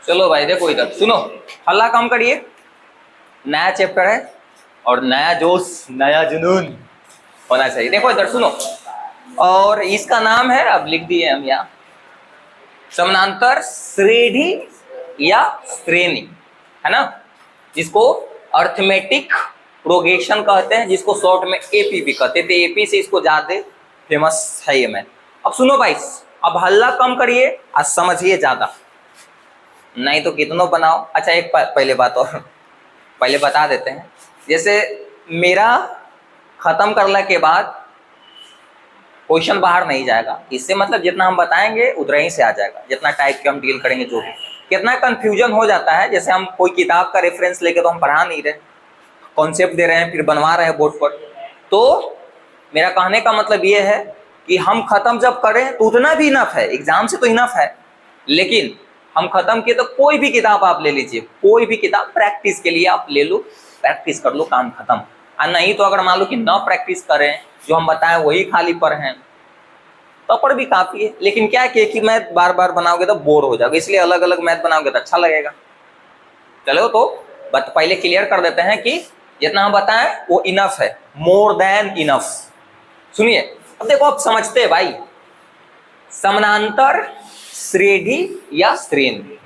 चलो भाई देखो इधर सुनो, हल्ला कम करिए, नया चैप्टर है और नया जोश नया जुनून होना चाहिए। देखो इधर सुनो, और इसका नाम है, अब लिख दिए हम यहाँ, समानांतर श्रेणी या श्रेणी, है ना, जिसको अर्थमेटिक प्रोग्रेशन कहते हैं, जिसको शॉर्ट में एपी भी कहते थे। एपी से इसको ज्यादा फेमस है ये मैथ। अब सुनो भाई, अब हल्ला कम करिए और समझिए ज्यादा, नहीं तो कितनों बनाओ। अच्छा एक पहले बात और पहले बता देते हैं, जैसे मेरा खत्म करने के बाद क्वेश्चन बाहर नहीं जाएगा, इससे मतलब जितना हम बताएंगे उतना ही से आ जाएगा, जितना टाइप के हम डील करेंगे जो भी। कितना कंफ्यूजन हो जाता है, जैसे हम कोई किताब का रेफरेंस लेके तो हम पढ़ा नहीं रहे, कॉन्सेप्ट दे रहे हैं फिर बनवा रहे हैं बोर्ड पर। तो मेरा कहने का मतलब ये है कि हम खत्म जब करें तो उतना भी इनफ है, एग्जाम से तो इनफ है, लेकिन हम खत्म किए तो कोई भी किताब आप ले लीजिए, कोई भी किताब प्रैक्टिस के लिए आप ले लो, प्रैक्टिस कर लो, काम खत्म। और नहीं तो अगर मान लो कि ना प्रैक्टिस करें, जो हम बताएं वही खाली पर हैं, तो पर भी काफी है। लेकिन क्या है कि मैथ बार बार बनाओगे तो बोर हो जाओगे, इसलिए अलग अलग मैथ बनाओगे तो अच्छा लगेगा। चलो तो बट पहले क्लियर कर देते हैं कि जितना हम बताएं वो इनफ है, मोर देन इनफ। सुनिए अब देखो, आप समझते हैं भाई, समानांतर श्रेणी या श्रेणी,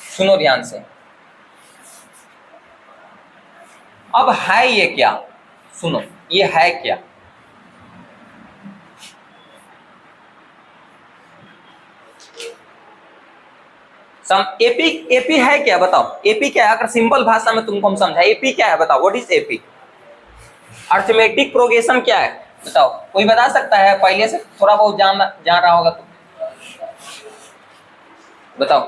सुनो ध्यान से। अब है ये क्या, सुनो ये है क्या, एपी, एपी है क्या बताओ, एपी क्या है? अगर सिंपल भाषा में तुमको हम समझाए एपी क्या है बताओ, what is AP? Arithmetic progression क्या है बताओ, कोई बता सकता है? पहले से थोड़ा बहुत जान रहा होगा तो बताओ,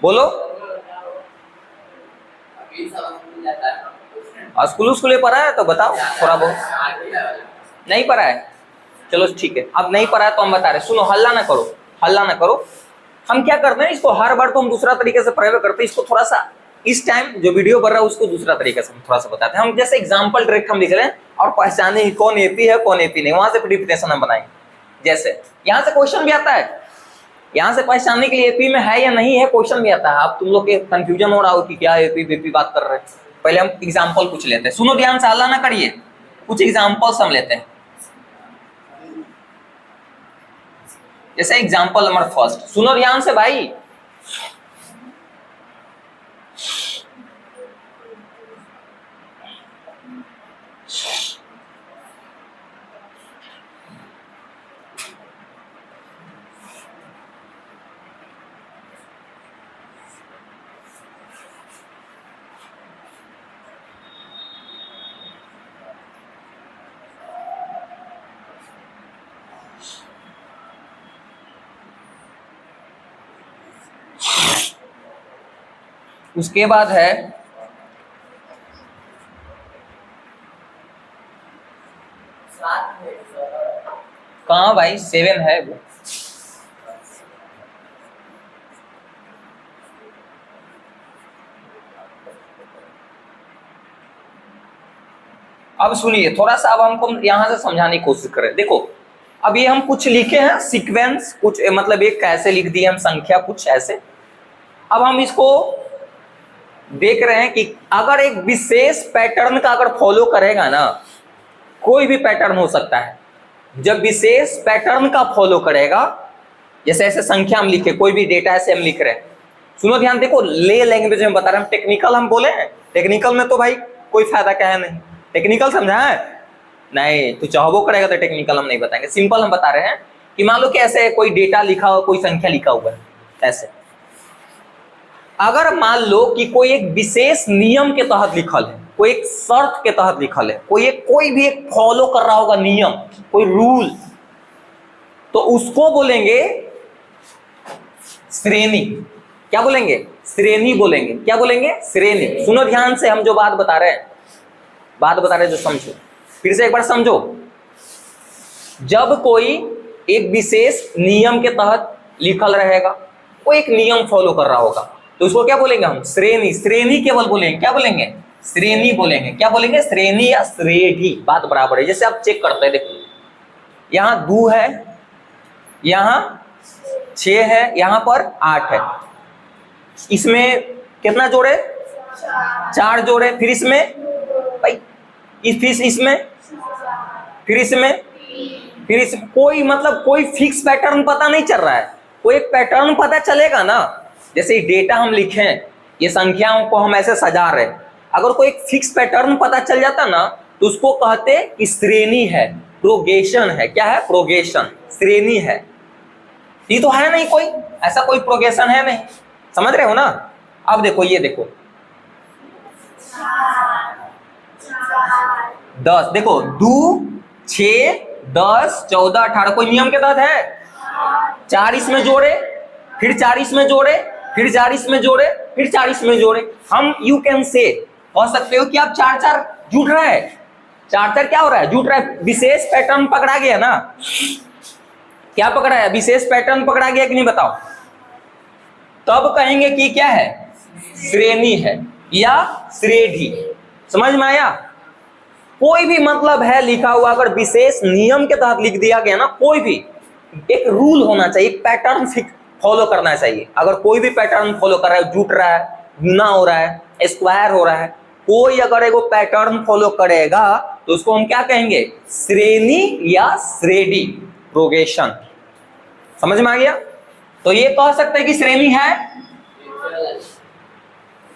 बोलो। स्कूल पढ़ा है तो बताओ, थोड़ा बहुत नहीं पढ़ा है, चलो ठीक है, अब नहीं पढ़ा है तो हम बता रहे। सुनो, हल्ला ना करो, हल्ला ना करो। हम क्या करते हैं, इसको हर बार तो हम दूसरा तरीके से प्रयोग करते हैं, इसको थोड़ा सा इस टाइम जो वीडियो बन रहा है उसको दूसरा तरीके से हम थोड़ा सा बताते हैं। हम जैसे एग्जांपल डायरेक्ट हम लिख रहे हैं और पहचाने कौन एपी है कौन एपी नहीं, वहां से रिपीटेशन हम बनाएंगे। जैसे यहाँ से क्वेश्चन भी आता है, यहाँ से पहचानने के लिए एपी में है या नहीं है क्वेश्चन भी आता है। अब तुम लोग के कंफ्यूजन हो रहा हो कि क्या एपी बीपी बात कर रहे हैं, पहले हम एग्जाम्पल कुछ लेते हैं। सुनो ध्यान से, हल्ला ना करिए, कुछ एग्जाम्पल्स हम लेते हैं। जैसे एग्जाम्पल नंबर फर्स्ट, सुनो ध्यान से भाई, उसके बाद है कहाँ भाई, 7 है वो। अब सुनिए थोड़ा सा, अब हमको यहां से समझाने की कोशिश करें। देखो अब ये हम कुछ लिखे हैं सीक्वेंस, कुछ मतलब एक कैसे लिख दिए हम संख्या कुछ ऐसे। अब हम इसको देख रहे हैं कि अगर एक विशेष पैटर्न का अगर फॉलो करेगा ना, कोई भी पैटर्न हो सकता है, जब विशेष पैटर्न का फॉलो करेगा, जैसे ऐसे संख्या हम लिखे, कोई भी डेटा ऐसे हम लिख रहे हैं। सुनो ध्यान, देखो ले लैंग्वेज में बता रहे हैं, टेक्निकल हम बोले हैं, टेक्निकल में तो भाई कोई फायदा क्या है, नहीं टेक्निकल समझा है नहीं, तो चाहबो करेगा तो टेक्निकल हम नहीं बताएंगे, सिंपल हम बता रहे हैं कि मान लो कि ऐसे कोई डेटा लिखा हो, कोई संख्या लिखा हुआ है ऐसे, अगर मान लो कि कोई एक विशेष नियम के तहत लिखल है, कोई एक शर्त के तहत लिखल है, कोई भी एक फॉलो कर रहा होगा नियम, कोई रूल, तो उसको बोलेंगे श्रेणी। क्या बोलेंगे? श्रेणी बोलेंगे। क्या बोलेंगे? श्रेणी। सुनो ध्यान से, हम जो बात बता रहे हैं जो समझो, फिर से एक बार समझो। जब कोई एक विशेष नियम के तहत लिखल रहेगा, कोई एक नियम फॉलो कर रहा होगा, तो उसको क्या बोलेंगे हम? श्रेणी। श्रेणी केवल बोलेंगे, क्या बोलेंगे? श्रेणी बोलेंगे। क्या बोलेंगे? श्रेणी या श्रेणी, बात बराबर है। जैसे आप चेक करते हैं, देखो यहाँ 2 है, यहाँ 6 है, यहाँ पर 8 है। इसमें कितना जोड़े? 4 जोड़े। फिर इसमें भाई इसमें, फिर इसमें, फिर इसमें कोई मतलब कोई फिक्स पैटर्न पता नहीं चल रहा है। कोई एक पैटर्न पता चलेगा ना। जैसे डेटा हम लिखें, ये संख्याओं को हम ऐसे सजा रहे, अगर कोई एक फिक्स पैटर्न पता चल जाता ना तो उसको कहते कि श्रेणी है, प्रोग्रेशन है। क्या है? प्रोग्रेशन, श्रेणी है। ये तो है नहीं, कोई ऐसा कोई प्रोग्रेशन है नहीं। समझ रहे हो ना? अब देखो, ये देखो 10, देखो 2, 6, 10, 14, 18 कोई नियम के तहत है? 4 इसमें जोड़े, फिर 4 इसमें जोड़े, फिर 4 इसमें जोड़े, फिर 4 इसमें जोड़े। हम यू कैन से कह सकते हो कि आप 4-4 जुट रहा है। 4-4 क्या हो रहा है? जुट रहा है। विशेष पैटर्न पकड़ा गया ना। क्या पकड़ा है? विशेष पैटर्न पकड़ा गया कि नहीं बताओ? तब कहेंगे कि क्या है? श्रेणी है या श्रेणी। समझ में आया? कोई भी मतलब है लिखा हुआ, अगर विशेष नियम के तहत लिख दिया गया ना, कोई भी एक रूल होना चाहिए, एक पैटर्न फॉलो करना चाहिए। अगर कोई भी पैटर्न फॉलो कर रहा है, जुट रहा है, गुना हो रहा है, स्क्वायर हो रहा है, कोई अगर एगो पैटर्न फॉलो करेगा तो उसको हम क्या कहेंगे? श्रेणी या श्रेणी, प्रोग्रेशन। समझ में आ गया? तो ये कह सकते हैं कि श्रेणी है।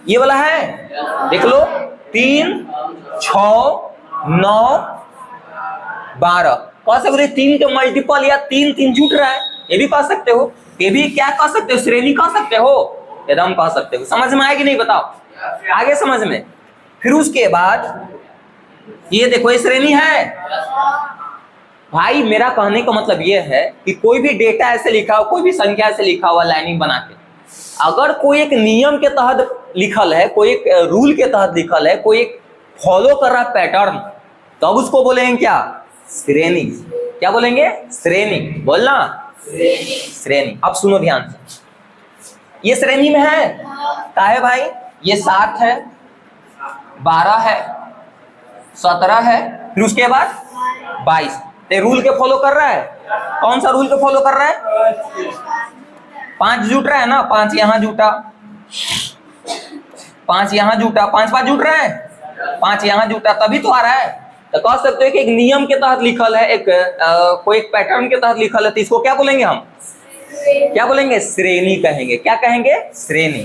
ये वाला है, देख लो 3, 6, 9, 12 कह सकते हो। 3 के मल्टीपल या 3 जुट रहा है, ये भी कह सकते हो। ये भी क्या कह सकते हो? श्रेणी कह सकते हो, एकदम कह सकते हो। समझ में आएगी नहीं बताओ? आगे समझ में। फिर उसके बाद ये देखो, ये श्रेणी है भाई। मेरा कहने का मतलब ये है कि कोई भी डेटा ऐसे लिखा हो, कोई भी संख्या ऐसे लिखा हुआ लाइनिंग बना के, अगर कोई एक नियम के तहत लिखल है, कोई एक रूल के तहत लिखल है, कोई एक फॉलो कर रहा पैटर्न, तो अब उसको बोलेंगे क्या? श्रेणी। क्या बोलेंगे? श्रेणी। बोलना श्रेणी। अब सुनो ध्यान से, ये श्रेणी में है। क्या है भाई? ये 7 है, 12 है, 17 है, फिर उसके बाद 22। ते रूल के फॉलो कर रहा है। कौन सा रूल के फॉलो कर रहा है? 5 जुट रहा है ना, 5 यहां जुटा, 5 यहां जुटा, 5 जुट रहा है, 5 यहां जुटा, तभी तो आ रहा है। तो कह सकते हो कि एक नियम के तहत लिखल है, एक कोई एक पैटर्न के तहत लिखल है, तो इसको क्या बोलेंगे हम? क्या बोलेंगे? श्रेणी कहेंगे। क्या कहेंगे? श्रेणी।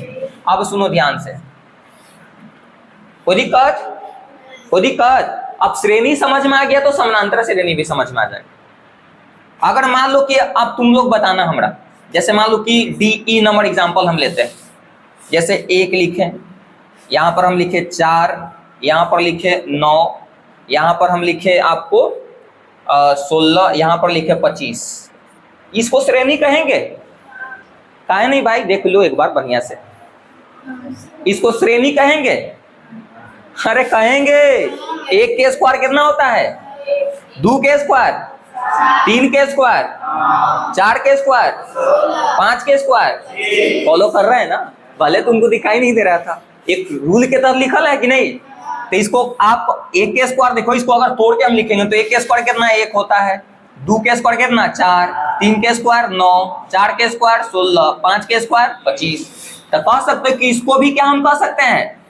अब सुनो ध्यान से, कोई दिक्कत? कोई दिक्कत? अब श्रेणी समझ में आ गया तो समानांतर श्रेणी भी समझ में आ जाएगा। अगर मान लो कि अब तुम लोग बताना हमरा, जैसे मान लो कि DE नंबर एग्जांपल हम लेते हैं। जैसे 1 लिखे, यहाँ पर हम लिखे 4, यहाँ पर लिखे 9, यहाँ पर हम लिखे आपको 16, यहाँ पर लिखे 25। इसको श्रेणी कहेंगे? काहे नहीं भाई? देख लो एक बार बढ़िया से, इसको श्रेणी कहेंगे? अरे कहेंगे। 1 के स्क्वायर कितना होता है? 2 के स्क्वायर, 3 के स्क्वायर, 4 के स्क्वायर, 5 के स्क्वायर। फॉलो कर रहे हैं ना? भले तुमको दिखाई नहीं दे रहा था, एक रूल के तहत लिखल है कि नहीं? तो इसको आप 1 के स्क्वायर देखो, इसको अगर तोड़ के हम लिखेंगे तो 1 के स्क्वायर कितना? 1 होता है। 2 के स्क्वायर कितना? 4, 3 के स्क्वायर 9, 4 के स्क्वायर 16, 5 के स्क्वायर 25। तो कह सकते हो कि इसको भी क्या हम कह सकते हैं?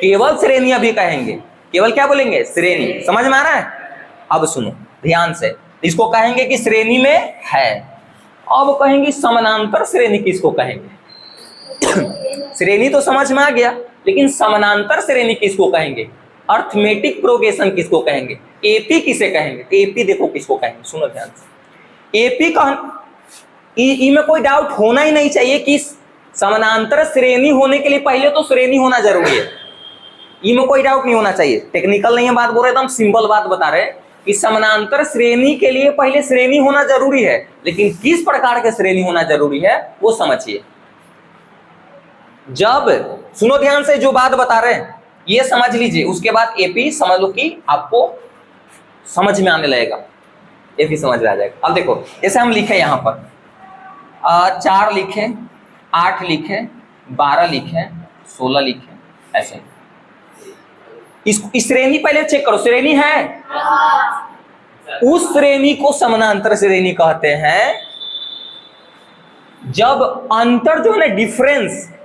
केवल श्रेणी भी कहेंगे। केवल क्या बोलेंगे? श्रेणी। समझ में आ रहा है? अब सुनो ध्यान से, इसको कहेंगे कि श्रेणी में है। अब कहेंगे समानांतर श्रेणी किसको कहेंगे? श्रेणी तो समझ में आ गया, लेकिन समानांतर श्रेणी किसको कहेंगे? अर्थमेटिक प्रोग्रेशन किसको कहेंगे? एपी किसे कहेंगे? एपी देखो किसको कहेंगे, सुनो ध्यान से। एपी का में कोई डाउट होना ही नहीं चाहिए कि समानांतर श्रेणी होने के लिए पहले तो श्रेणी होना जरूरी है। इनमें कोई डाउट नहीं होना चाहिए। टेक्निकल नहीं है बात बोल रहे, एकदम सिंपल बात बता रहे कि समानांतर श्रेणी के लिए पहले श्रेणी होना जरूरी है, लेकिन किस प्रकार के श्रेणी होना जरूरी है वो समझिए। जब सुनो ध्यान से, जो बात बता रहे हैं ये समझ लीजिए, उसके बाद एपी समझ लो कि आपको समझ में आने लगेगा, एपी समझ में आ जाएगा। अब देखो जैसे हम लिखे यहाँ पर 4 लिखे, 8 लिखे, 12 लिखे, 16 लिखे, ऐसे। इस श्रेणी पहले चेक करो, श्रेणी है? उस श्रेणी को समानांतर श्रेणी कहते हैं जब अंतर जो है ना,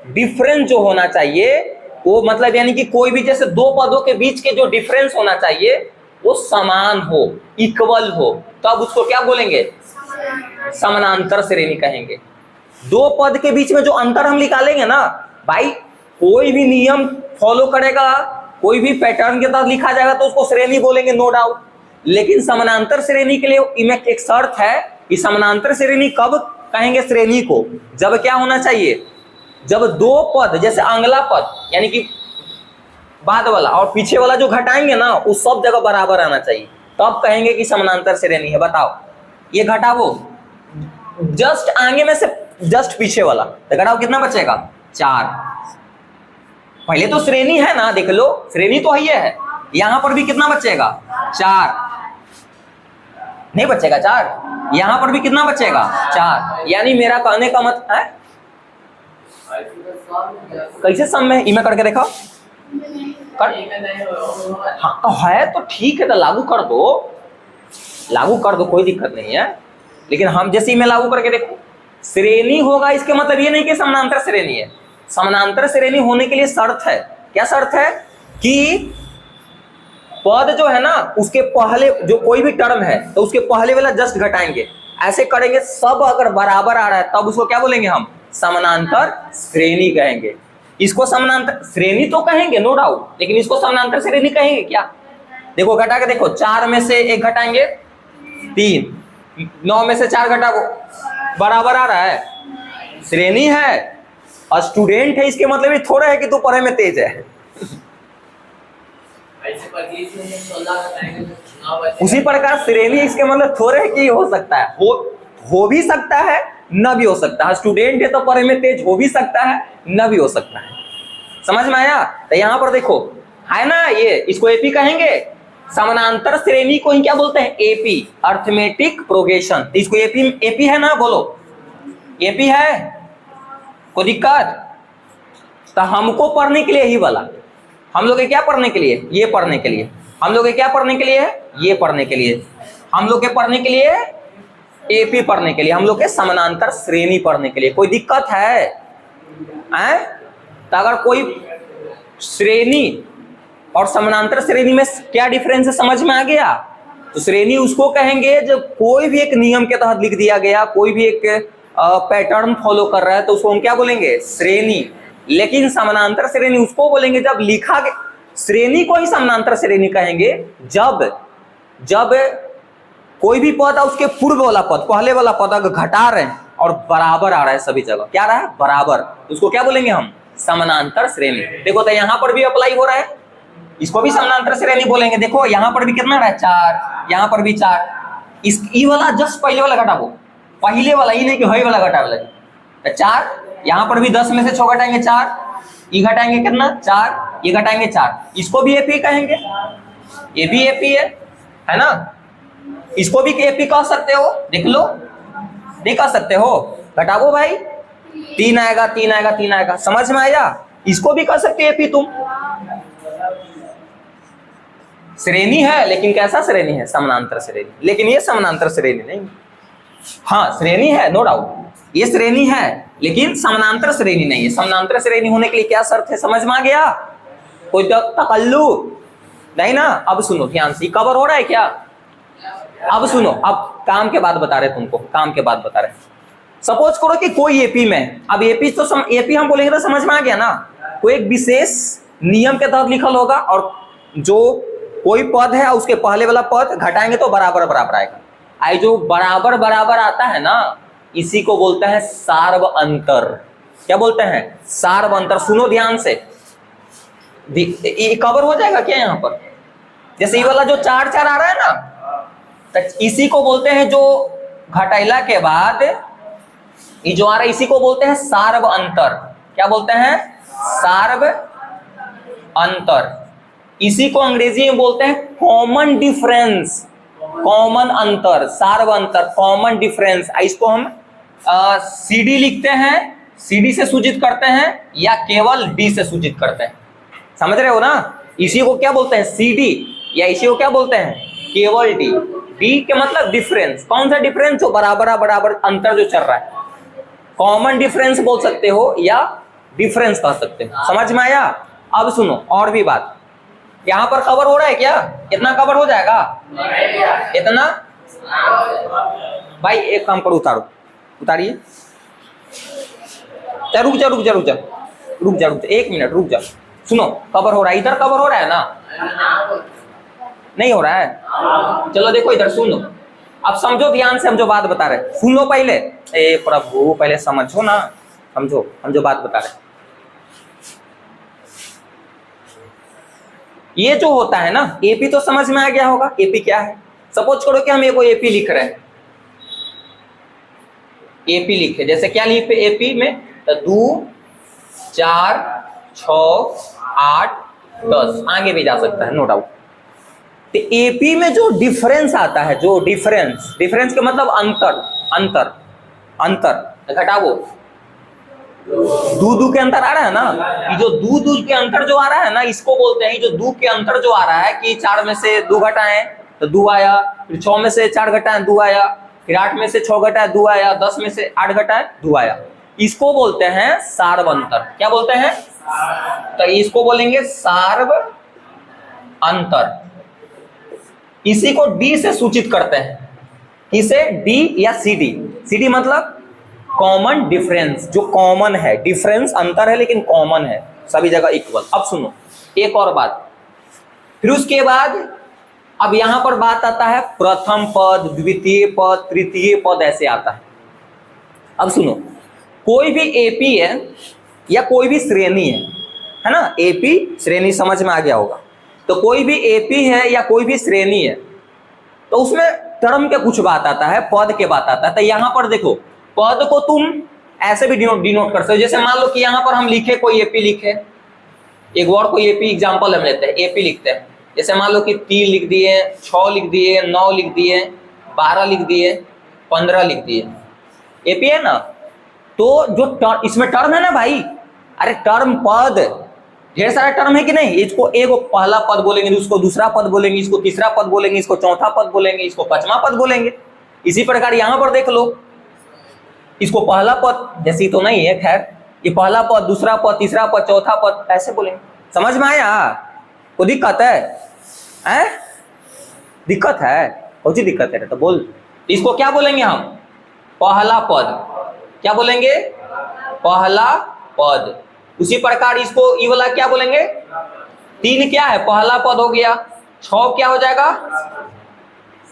डिफरेंस जो होना चाहिए वो मतलब यानी कि कोई भी जैसे दो पदों के बीच के जो डिफरेंस होना चाहिए वो समान हो, इक्वल हो, तो अब उसको क्या बोलेंगे? समानांतर श्रेणी कहेंगे। दो पद के बीच में जो अंतर हम निकालेंगे ना भाई, कोई भी नियम फॉलो करेगा, कोई भी पैटर्न के तहत लिखा जाएगा तो उसको श्रेणी बोलेंगे, नो डाउट। लेकिन समानांतर श्रेणी के लिए इनमें एक शर्त है कि समानांतर श्रेणी कब कहेंगे श्रेणी को? जब क्या होना चाहिए? जब दो पद जैसे अगला पद यानी कि बाद वाला और पीछे वाला जो घटाएंगे ना उस सब जगह बराबर आना चाहिए, तब कहेंगे कि समानांतर श्रेणी है। बताओ, ये घटाओ जस्ट आगे में से जस्ट पीछे वाला, तो घटाओ कितना बचेगा? 4। पहले तो श्रेणी है ना, देख लो श्रेणी तो है, यहां पर भी कितना बचेगा? 4। नहीं बचेगा 4, यहां पर भी कितना बचेगा? 4। यानी मेरा कहने का मत है कैसे सम में इमे करके देखो कर। हाँ तो है तो ठीक है, तो लागू कर दो, कोई दिक्कत नहीं है। लेकिन हम जैसे इमे लागू करके देखो, श्रेणी होगा इसके मतलब ये नहीं कि समानांतर श्रेणी है। समानांतर श्रेणी होने के लिए शर्त है, क्या शर्त है? कि पद जो है ना उसके पहले जो कोई भी टर्म है तो उसके पहले वाला जस्ट घटाएंगे, ऐसे करेंगे सब अगर बराबर आ रहा है तब उसको क्या बोलेंगे हम? समानांतर श्रेणी कहेंगे। इसको समानांतर श्रेणी तो कहेंगे नो डाउट, लेकिन इसको समानांतर श्रेणी कहेंगे क्या? देखो घटा के देखो, 4 में से 1 घटाएंगे 3, 9 में से 4 घटाओ, बराबर आ रहा है, श्रेणी है। और स्टूडेंट है इसके मतलब ये थोड़ा है कि तू पढ़े में तेज है। उसी प्रकार श्रेणी इसके मतलब थोड़े कि हो सकता है, हो भी सकता है, न भी हो सकता है। स्टूडेंट है तो पढ़े में तेज हो भी सकता है, न भी हो सकता है। समझ में आया? तो यहां पर देखो है ना, ये इसको एपी कहेंगे। समानांतर श्रेणी को ही क्या बोलते हैं? AP, arithmetic progression. तो इसको एपी है ना, बोलो एपी है, कोई दिक्कत? तो हमको पढ़ने के लिए ही वाला, हम लोग क्या पढ़ने के लिए? ये पढ़ने के लिए। हम लोग क्या पढ़ने के लिए है? ये पढ़ने के लिए। हम लोग के पढ़ने के लिए एपी पढ़ने के लिए, हम लोग के समानांतर श्रेणी पढ़ने के लिए। कोई दिक्कत है? तो अगर कोई श्रेणी और समानांतर श्रेणी में क्या डिफरेंस है समझ में आ गया? तो श्रेणी उसको कहेंगे जब कोई भी एक नियम के तहत लिख दिया गया, कोई भी एक पैटर्न फॉलो कर रहा है तो उसको हम क्या बोलेंगे? श्रेणी। लेकिन समानांतर श्रेणी उसको बोलेंगे जब लिखा गया, श्रेणी को ही समानांतर श्रेणी कहेंगे जब कोई भी पद है उसके पूर्व वाला पद, पहले वाला पद अगर घटा रहे हैं और बराबर आ रहा है सभी जगह, क्या रहा है? बराबर, उसको क्या बोलेंगे हम? समानांतर श्रेणी। देखो तो यहां पर भी अप्लाई हो रहा है, इसको भी समानांतर श्रेणी बोलेंगे। देखो यहां पर भी कितना रहा है? 4, यहां पर भी 4। इस ई वाला जस्ट पहले वाला घटाओ, पहले वाला ही नहीं कि हई वाला घटा वाला, 4। यहां पर भी 10 में से 6 घटाएंगे 4, ये घटाएंगे कितना? 4, ये घटाएंगे 4। इसको भी एपी कहेंगे, ये भी एपी है ना? इसको भी एपी कह सकते हो, देख लो, नहीं कह सकते हो? घटाओ भाई, 3 आएगा, 3 आएगा, 3 आएगा, समझ में आया? इसको भी कह सकते एपी तुम। श्रेणी है लेकिन कैसा श्रेणी है? समानांतर श्रेणी। लेकिन ये समानांतर श्रेणी नहीं। हाँ श्रेणी है नो डाउट, ये श्रेणी है लेकिन समानांतर श्रेणी नहीं है। समानांतर श्रेणी होने के लिए क्या शर्त है समझ में आ गया? कोई तकल्लु नहीं ना? अब सुनो ध्यान से, कवर हो रहा है क्या? अब सुनो, अब काम के बाद बता रहे तुमको, काम के बाद बता रहे। सपोज करो कि कोई एपी में, अब एपी तो एपी हम बोलेंगे तो समझ में आ गया ना, कोई एक विशेष नियम के तहत लिखल होगा और जो कोई पद है उसके पहले वाला पद घटाएंगे तो बराबर बराबर आएगा। आई जो बराबर बराबर आता है ना, इसी को बोलते हैं सार्व अंतर। क्या बोलते हैं? सार्व अंतर। सुनो ध्यान से, ये कवर हो जाएगा क्या यहाँ पर? जैसे ये वाला जो 4 4 आ रहा है ना, तो इसी को बोलते हैं जो घटाइला के बाद ये जो आ रहा है इसी को बोलते हैं सार्व अंतर। क्या बोलते हैं? सार्व अंतर। इसी को अंग्रेजी में बोलते हैं कॉमन डिफरेंस, कॉमन अंतर, सार्व अंतर, कॉमन डिफरेंस। इसको हम सीडी लिखते हैं, सीडी से सूचित करते हैं या केवल डी से सूचित करते हैं। समझ रहे हो ना? इसी को क्या बोलते हैं? सीडी, या इसी को क्या बोलते हैं? केवल डी। डी के मतलब डिफरेंस। कौन सा डिफरेंस? जो बराबर बराबर अंतर जो चल रहा है। कॉमन डिफरेंस बोल सकते हो या डिफरेंस कह सकते हो। समझ में आया? अब सुनो और भी बात, यहाँ पर कवर हो रहा है क्या? इतना कवर हो जाएगा? इतना भाई एक काम करो, उतारो, उतारिए। रुक जा रुक जा रुक जा रुक जा रुक जा, 1 मिनट रुक जा। सुनो, कवर हो रहा है, इधर कवर हो रहा है ना? नहीं हो रहा है? चलो देखो इधर सुनो, अब समझो ध्यान से, हम जो बात बता रहे सुन लो पहले। ए प्रभु पहले समझो ना, समझो हम जो बात बता रहे। ये जो होता है ना एपी, तो समझ में आ गया होगा एपी क्या है। सपोज करो कि हम एक एपी लिख रहे हैं, एपी लिखे, जैसे क्या लिखे एपी में, तो 2 4 6 8 10, आगे भी जा सकता है नो डाउट। तो एपी में जो डिफरेंस आता है, जो डिफरेंस का मतलब अंतर घटाओ, दूध के अंतर आ रहा है ना, ये जो दूध के अंतर जो आ रहा है ना, इसको बोलते हैं, ये जो दूध के अंतर जो आ रहा है कि 4 में से 2 घटाएं तो 2 आया, फिर 6 में से 4 घटाएं 2 आया, फिर 8 में से 6 घटाएं 2 आया, 10 में से 8 घटाएं 2 आया। इसको बोलते हैं सार्व अंतर। क्या बोलते हैं? तो इसको बोलेंगे सार्व अंतर। इसी को डी से सूचित करते हैं, इसे डी या सीडी मतलब कॉमन डिफरेंस, जो कॉमन है, डिफरेंस अंतर है लेकिन कॉमन है, सभी जगह इक्वल। अब सुनो एक और बात, फिर उसके बाद अब यहां पर बात आता है प्रथम पद, द्वितीय पद, तृतीय पद, ऐसे आता है। अब सुनो, कोई भी एपी है या कोई भी श्रेणी है ना, एपी श्रेणी समझ में आ गया होगा। तो कोई भी एपी है या कोई भी श्रेणी है, तो उसमें टर्म के कुछ बात आता है, पद के बात आता है। तो यहां पर देखो, पद को तुम ऐसे भी डिनोट कर सकते हो, जैसे मान लो कि यहां पर हम लिखे, कोई एपी लिखे, एक और कोई एपी एग्जांपल हम लेते हैं, एपी लिखते हैं, जैसे मान लो कि 3 लिख दिए, 6 लिख दिए, 9 लिख दिए, 12 लिख दिए, 15 लिख दिए, एपी है ना। तो जो इसमें टर्म है ना भाई, अरे टर्म पद, ढेर सारा टर्म है कि नहीं, इसको एक पहला पद बोलेंगे, उसको दूसरा पद बोलेंगे, इसको तीसरा पद बोलेंगे, इसको चौथा पद बोलेंगे, इसको 5वां पद बोलेंगे। इसी प्रकार यहां पर देख लो, इसको पहला पद, जैसी तो नहीं है खैर, ये पहला पद, दूसरा पद, तीसरा पद, चौथा पद, ऐसे बोलेंगे। समझ में आया? कोई दिक्कत है? दिक्कत है? कौन सी दिक्कत है? तो बोल, इसको क्या बोलेंगे हम? पहला पद। क्या बोलेंगे? पहला पद। उसी प्रकार इसको ये वाला क्या बोलेंगे? 3 क्या है? पहला पद हो गया। 6 क्या हो जाएगा?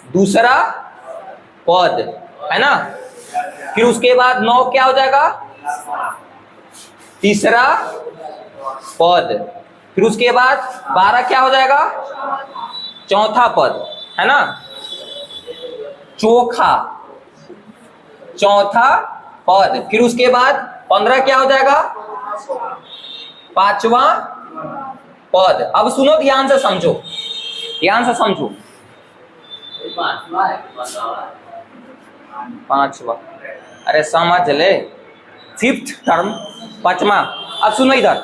दूसरा पद, है ना। फिर उसके बाद 9 क्या हो जाएगा? तीसरा पद। फिर उसके बाद 12 क्या हो जाएगा? चौथा पद, है ना, चौथा पद। फिर उसके बाद 15 क्या हो जाएगा? 5वां पद। अब सुनो, ध्यान से समझो, ध्यान से समझो। 5वां, अरे समझ ले, 5th टर्म, 5वां। अब सुनो इधर,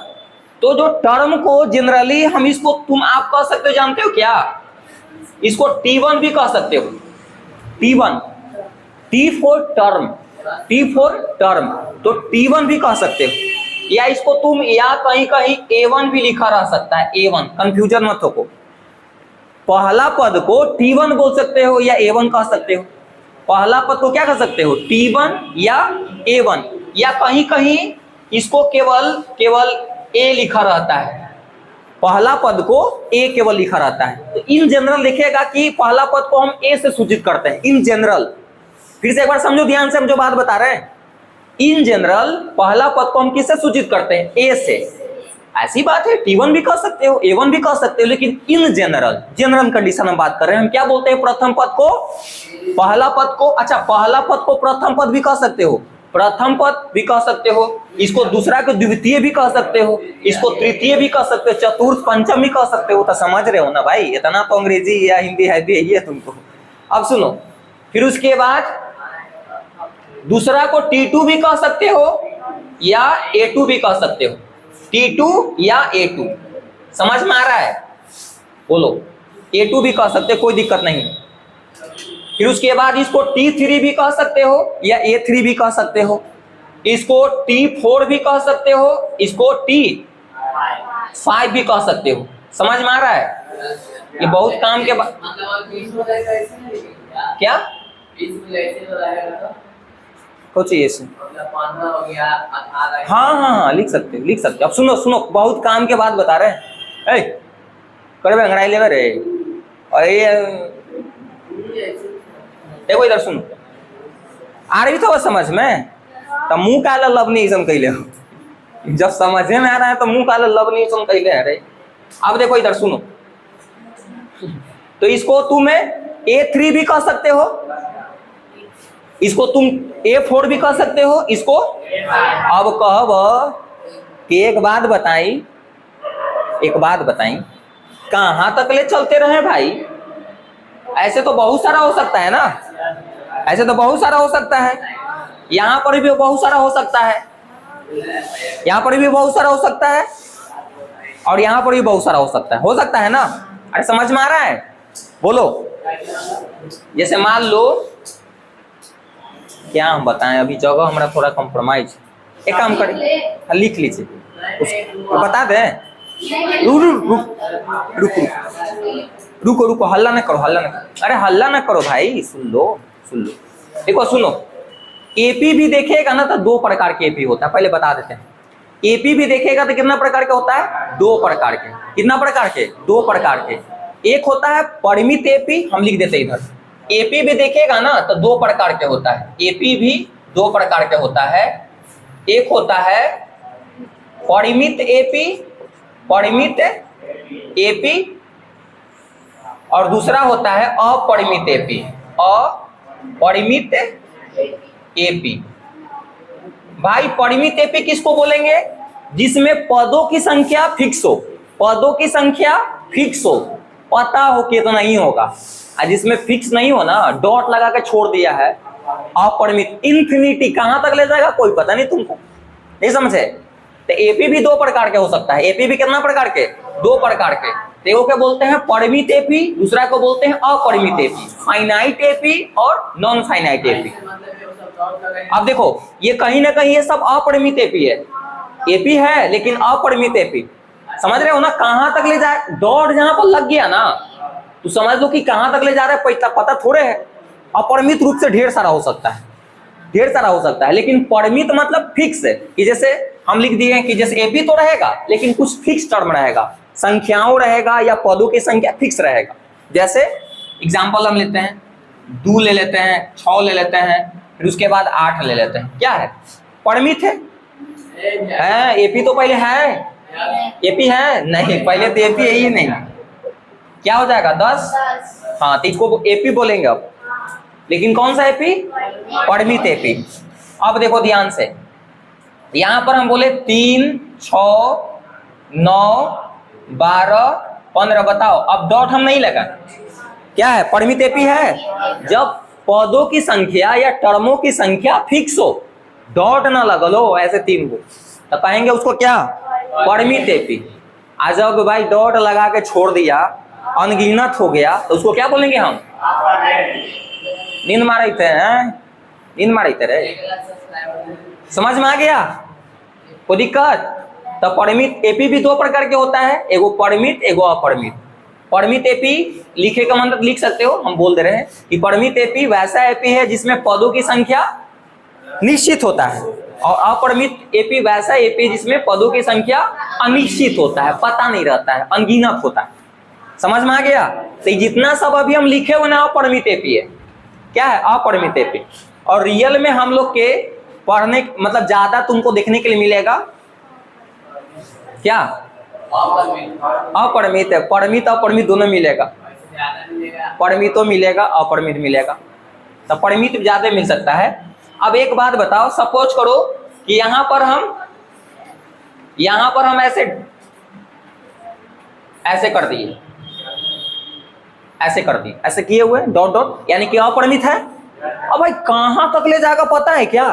तो जो टर्म को जनरली हम इसको आप कह सकते हो, जानते हो क्या? इसको T1 भी कह सकते हो। T1, T for term, T for term, तो T1 भी कह सकते हो। या इसको तुम या कहीं कहीं A1 भी लिखा रह सकता है, A1, कंफ्यूजन मत हो। पहला पद को T1 बोल सकते हो या A1 कह सकते हो। पहला पद को क्या कह सकते हो? T1 या A1, या कहीं कहीं इसको केवल A लिखा रहता है, पहला पद को A केवल लिखा रहता है। तो इन जनरल देखिएगा कि पहला पद को हम A से सूचित करते हैं, इन जनरल। फिर से एक बार समझो ध्यान से, हम जो बात बता रहे हैं, इन जनरल पहला पद को हम किससे सूचित करते हैं? A से। ऐसी बात है, T1 भी कह सकते हो, A1 भी कह सकते हो, लेकिन इन जनरल कंडीशन हम बात कर रहे हैं। हम क्या बोलते हैं? प्रथम पद को पहला पद को, अच्छा पहला पद को प्रथम पद भी कह सकते हो, प्रथम पद भी कह सकते हो, इसको दूसरा को द्वितीय भी कह सकते हो, इसको तृतीय भी कह सकते हो, चतुर्थ पंचम भी कह सकते हो। तो समझ रहे हो ना भाई, इतना तो अंग्रेजी या हिंदी है भी है तुमको। अब सुनो, फिर उसके बाद दूसरा को T2 भी कह सकते हो या A2 भी कह सकते हो, T2 या A2। समझ में आ रहा है? बोलो, A2 भी कह सकते हो, कोई दिक्कत नहीं। फिर उसके बाद इसको T3 भी कह सकते हो या A3 भी कह सकते हो। इसको T4 भी कह सकते हो, इसको T5 भी कह सकते हो। समझ में आ रहा है? ये बहुत काम के बाद क्या कुछ ऐसे हाँ, लिख सकते हो, लिख सकते हो। अब सुनो सुनो, बहुत काम के बाद बता रहे हैं। करे अंगड़ाई ले रे, अरे देखो इधर सुनो, आ रही तो समझ में, तो मुंह काला लब नहीं सम कैले हो। जब समझे में आ रहा है तो मुंह काला लब नहीं सम कैले है रे। अब देखो इधर सुनो, तो इसको तुम A3 भी कह सकते हो, इसको तुम A4 भी कह सकते हो, इसको अब कहब कि एक बात बताई, कहां तक ले चलते रहे भाई? ऐसे तो बहुत सारा हो सकता है ना, ऐसे तो बहुत सारा हो सकता है, यहाँ पर भी बहुत सारा हो सकता है, यहाँ पर भी बहुत सारा हो सकता है, और यहाँ पर भी बहुत सारा हो सकता है ना। अरे समझ में आ रहा है? बोलो। जैसे मान लो, क्या हम बताएं, अभी जगह हमारा थोड़ा कॉम्प्रोमाइज, एक काम करें, लिख लीजिए, बता दें। रुको, हल्ला ना करो, अरे हल्ला ना करो भाई, सुन लो। देखो सुनो, एपी भी देखेगा ना तो 2 प्रकार के एपी होता है, पहले बता देते हैं। एपी भी देखेगा तो कितना प्रकार का होता है? 2 प्रकार के। कितना प्रकार के? 2 प्रकार के। एक होता है परिमित एपी, हम लिख देते इधर। एपी भी देखेगा ना तो 2 प्रकार के होता है, एपी भी 2 प्रकार के होता है। एक होता है परिमित एपी, और दूसरा होता है अपरिमित एपी। भाई परिमित एपी किसको बोलेंगे? जिसमें पदों की संख्या फिक्स हो, पता हो कितना ही होगा, और जिसमें फिक्स नहीं हो ना, डॉट लगा के छोड़ दिया है, अपरिमित, इन्फिनिटी, कहां तक ले जाएगा कोई पता नहीं तुमको, नहीं समझे? तो एपी भी 2 प्रकार के हो सकता है। एपी भी कितना प्रकार के? 2 प्रकार के। देखो क्या बोलते हैं? परिमित एपी, दूसरा को बोलते हैं अपरिमित एपी, फाइनाइट एपी और नॉन फाइनाइट एपी। अब देखो, ये कहीं ना कहीं ये सब अपरिमित एपी है, एपी है लेकिन अपरिमित एपी। समझ रहे हो ना? कहां तक ले जाए, डॉट जहां पर लग गया ना, तो समझ लो कि कहां तक ले जा रहा है पता थोड़े है। अपरिमित रूप से ढेर सारा हो सकता है, लेकिन परिमित मतलब फिक्स है, कि जैसे हम लिख दिए कि जैसे एपी तो रहेगा लेकिन कुछ फिक्स टर्म रहेगा, संख्याओं रहेगा या पदों की संख्या फिक्स रहेगा। जैसे एग्जाम्पल हम लेते हैं, 2 ले लेते हैं, 6 ले लेते हैं, फिर उसके बाद 8 ले लेते हैं। क्या है? परिमित है। एपी तो पहले है, एपी है नहीं, पहले तो एपी है ही नहीं। क्या हो जाएगा? 10। हाँ, तो इसको एपी बोलेंगे अब, लेकिन कौन सा एपी? परिमित एपी। अब देखो ध्यान से, यहां पर हम बोले 3, 6, 9, 12, 15, बताओ। अब डॉट हम नहीं लगा, क्या है? परिमित एपी है। जब पदों की संख्या या टर्मों की संख्या फिक्स हो, डॉट ना लगलो ऐसे 3 को, तो कहेंगे उसको क्या? परिमित एपी। आज जब भाई डॉट लगा के छोड़ दिया, अनगिनत हो गया, तो उसको क्या बोलेंगे हम? नींद मारे थे रे। समझ में आ गया? कोई दिक्कत? तो परिमित एपी भी 2 प्रकार के होता है, एगो परिमित, एगो अपरिमित। परिमित एपी लिखे का मतलब लिख सकते हो, हम बोल दे रहे हैं कि परिमित एपी वैसा एपी है जिसमें पदों की संख्या निश्चित होता है, और अपरिमित एपी वैसा एपी जिसमें पदों की संख्या अनिश्चित होता है, पता नहीं रहता है, अनगिनत होता है। समझ में आ गया? तो जितना सब अभी हम लिखे हुए ना, अपरिमित एपी है। क्या है? अपरिमित एपी। और रियल में हम लोग के पढ़ने मतलब ज्यादा तुमको देखने के लिए मिलेगा क्या? अपरिमित है, परिमित अपरिमित दोनों मिलेगा, परिमित मिलेगा, अपरिमित मिलेगा, तो परिमित ज्यादा मिल सकता है। अब एक बात बताओ, सपोज करो कि यहां पर हम ऐसे कर दिए, ऐसे किए हुए डॉट डॉट, यानी कि अपरिमित है। अब भाई कहां तक ले जाएगा पता है क्या?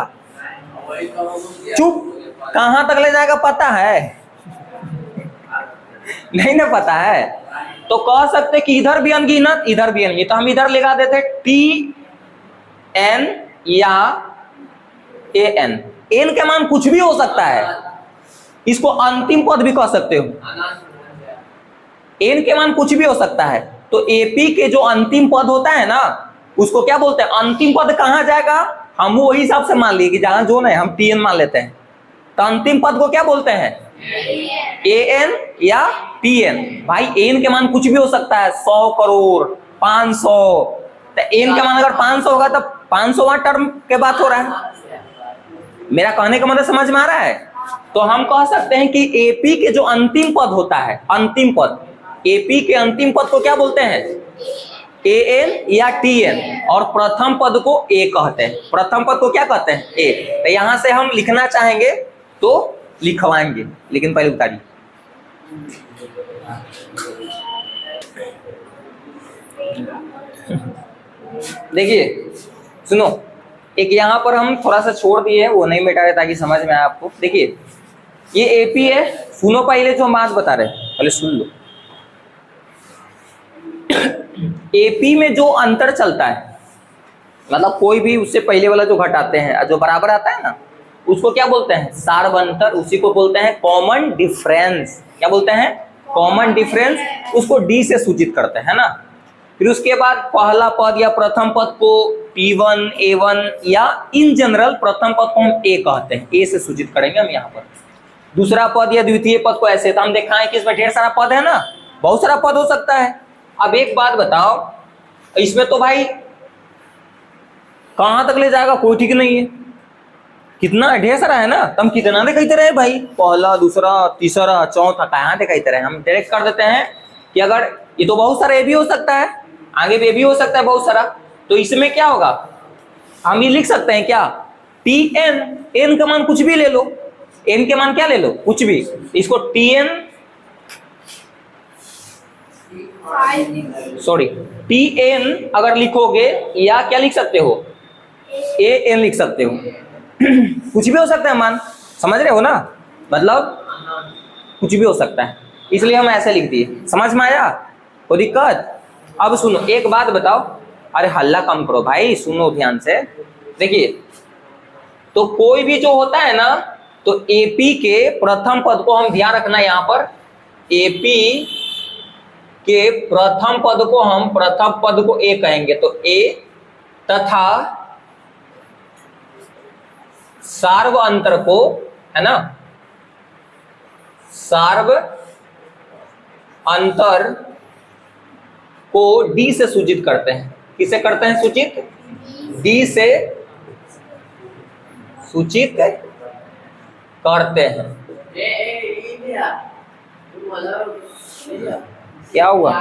चुप, कहां तक ले जाएगा पता है? नहीं ना पता है, तो कह सकते कि इधर भी अनगिनत, इधर भी अनगिनत, तो हम इधर लगा देते TN या ए एन, एन के मान कुछ भी हो सकता है, इसको अंतिम पद भी कह सकते हो, एन के मान कुछ भी हो सकता है। तो एपी के जो अंतिम पद होता है ना उसको क्या बोलते हैं, अंतिम पद कहां जाएगा, हम वही हिसाब से मान लिए कि जहां जो नहीं हम टीएन मान लेते हैं, तो अंतिम पद को क्या बोलते हैं, एन या टीएन। भाई एन के मान कुछ भी हो सकता है, 100 करोड़, 500, तो एन के मान अगर 500 होगा तो 500वां टर्म के बात हो रहा है। मेरा कहने का मतलब समझ में आ रहा है। तो हम कह सकते हैं कि एपी के जो अंतिम पद होता है, अंतिम पद, एपी के अंतिम पद को क्या बोलते हैं, एन या टीएन, और प्रथम पद को ए कहते हैं। प्रथम पद को क्या कहते हैं, ए। तो यहां से हम लिखना चाहेंगे तो लिखवाएंगे, लेकिन पहले उतारिए। देखिए सुनो, एक यहां पर हम थोड़ा सा छोड़ दिए, वो नहीं मिटा रहे ताकि समझ में आए आपको। देखिए ये एपी है, सुनो पहले जो हम बात बता रहे हैं पहले सुन लो। एपी में जो अंतर चलता है, मतलब कोई भी उससे पहले वाला जो घटाते हैं, जो बराबर आता है ना, उसको क्या बोलते हैं, सार्व अंतर, उसी को बोलते हैं कॉमन डिफरेंस। क्या बोलते हैं, कॉमन डिफरेंस, उसको डी से सूचित करते हैं ना। फिर उसके बाद पहला पद या प्रथम पद को P1, A1 या इन जनरल प्रथम पद को हम ए कहते हैं, ए से सूचित करेंगे हम यहाँ पर। दूसरा पद या द्वितीय पद को ऐसे, तो हम दिखाएं कि इसमें ढेर सारा पद है ना, बहुत सारा पद हो सकता है। अब एक बात बताओ, इसमें तो भाई कहां तक ले जाएगा कोई ठीक नहीं है, कितना ढेर सारा है ना, तो हम कितना दिखाते रहे भाई, पहला, दूसरा, तीसरा, चौथा, कहां दिखाते रहे। हम डायरेक्ट कर देते हैं कि अगर ये तो बहुत सारा ए भी हो सकता है, आगे भी ए भी हो सकता है बहुत सारा, तो इसमें क्या होगा, हम ये लिख सकते हैं क्या, टी एन, एन का मान कुछ भी ले लो, एन के मान क्या ले लो, कुछ भी, इसको T N, sorry T N अगर लिखोगे, या क्या लिख सकते हो, ए एन लिख सकते हो, कुछ भी हो सकता है मान, समझ रहे हो ना, मतलब कुछ भी हो सकता है, इसलिए हम ऐसे लिख दिए। समझ में आया, कोई दिक्कत। अब सुनो एक बात बताओ, अरे हल्ला कम करो भाई, सुनो ध्यान से। देखिए तो कोई भी जो होता है ना, तो एपी के प्रथम पद को हम ध्यान रखना, यहाँ पर एपी के प्रथम पद को हम प्रथम पद को ए कहेंगे, तो ए, तथा सार्व अंतर को, है ना, सार्व अंतर को डी से सूचित करते हैं। किसे करते हैं सूचित, डी से सूचित करते हैं। क्या हुआ,